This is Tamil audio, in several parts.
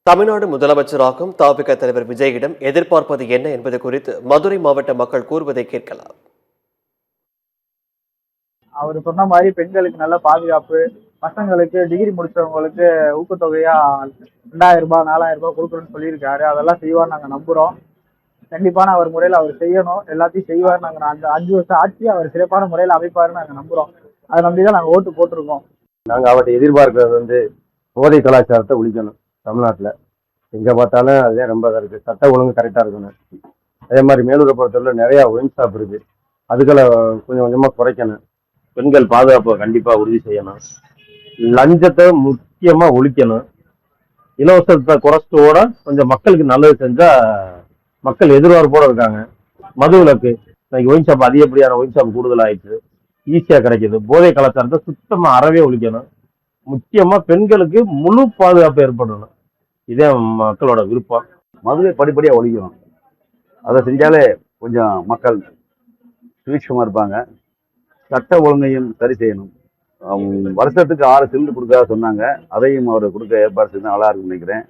தமிழ்நாடு முதலமைச்சராகும் தவிக தலைவர் விஜயிடம் எதிர்பார்ப்பது என்ன என்பது குறித்து மதுரை மாவட்ட மக்கள் கூறுவதை கேட்கலாம். அவர் சொன்ன மாதிரி பெண்களுக்கு நல்ல பாதுகாப்பு, பசங்களுக்கு டிகிரி முடிச்சவங்களுக்கு ஊக்கத்தொகையா 2000 ரூபாய் 4000 ரூபாய் கொடுக்குறோன்னு சொல்லியிருக்காரு. அதெல்லாம் செய்வார் நாங்க நம்புறோம். கண்டிப்பான அவர் முறையில் அவர் செய்யணும், எல்லாத்தையும் செய்வார். நாங்க அந்த 5 வருஷம் ஆட்சி அவர் சிறப்பான முறையில் அமைப்பாருன்னு நாங்க நம்புறோம். அதை நம்பிதான் நாங்க ஓட்டு போட்டிருக்கோம். நாங்க அவர்கிட்ட எதிர்பார்க்கறது போதை கலாச்சாரத்தை ஒழிக்கணும். தமிழ்நாட்டில் எங்க பார்த்தாலும் அதே ரொம்ப இருக்கு. சட்ட ஒழுங்கு கரெக்டா இருக்கணும். அதே மாதிரி மேலூரை பொறுத்தவரை நிறைய ஒயின் ஷாப் இருக்கு, அதுக்கெல்லாம் கொஞ்சம் கொஞ்சமா குறைக்கணும். பெண்கள் பாதுகாப்பை கண்டிப்பா உறுதி செய்யணும். லஞ்சத்தை முக்கியமா ஒழிக்கணும். இலவசத்தை குறைச்சோட கொஞ்சம் மக்களுக்கு நல்லது செஞ்சா மக்கள் எதிர்பார்ப்போட இருக்காங்க. மதுவிலக்கு இன்னைக்கு ஒயின் ஷாப் அதிகப்படியான ஒயின் ஷாப் கூடுதல் ஆயிடுச்சு, ஈஸியா கிடைக்குது. போதை கலாச்சாரத்தை சுத்தமா அறவே ஒழிக்கணும். முக்கியமா பெண்களுக்கு முழு பாதுகாப்பு ஏற்படணும். இதே மக்களோட விருப்பம். மதுவை படிப்படியா ஒழிக்கணும். அதை செஞ்சாலே கொஞ்சம் மக்கள் சுவீட்சமா இருப்பாங்க. சட்ட ஒழுங்கையும் சரி செய்யணும். வருஷத்துக்கு 6 சிலிண்டர் கொடுக்க சொன்னாங்க, அதையும் அவர் கொடுக்க ஏற்பாடு செய்து நல்லா இருக்குன்னு நினைக்கிறேன்.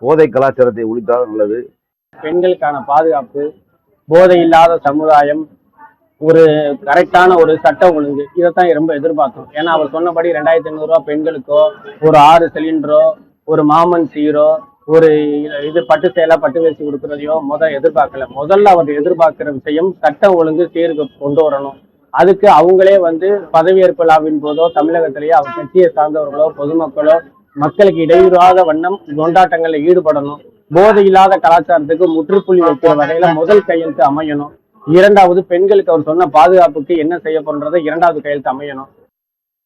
போதை கலாச்சாரத்தை ஒழித்தால் நல்லது. பெண்களுக்கான பாதுகாப்பு, போதை இல்லாத சமுதாயம், ஒரு கரெக்டான ஒரு சட்ட ஒழுங்கு, இதைத்தான் ரொம்ப எதிர்பார்த்தோம். ஏன்னா அவர் சொன்னபடி 2500 ரூபா பெண்களுக்கோ, ஒரு 6 சிலிண்டரோ, ஒரு மாமன் சீரோ, ஒரு இது பட்டு சேலை பட்டு வேசி கொடுக்கறதையோ எதிர்பார்க்கல. முதல்ல அவர் எதிர்பார்க்கிற விஷயம் சட்ட ஒழுங்கு சீருக்கு கொண்டு வரணும். அதுக்கு அவங்களே பதவியேற்பு விழாவின் போதோ தமிழகத்திலேயே அவர் கட்சியை சார்ந்தவர்களோ பொதுமக்களோ மக்களுக்கு இடையூறாத வண்ணம் கொண்டாட்டங்களில் ஈடுபடணும். போதை இல்லாத கலாச்சாரத்துக்கு முற்றுப்புள்ளி வைக்கிற வகையில முதல் கையெழுத்து அமையணும். இரண்டாவது, பெண்களுக்கு அவர் சொன்ன பாதுகாப்புக்கு என்ன செய்ய போன்றதை 2வது கையெழுத்து அமையணும்.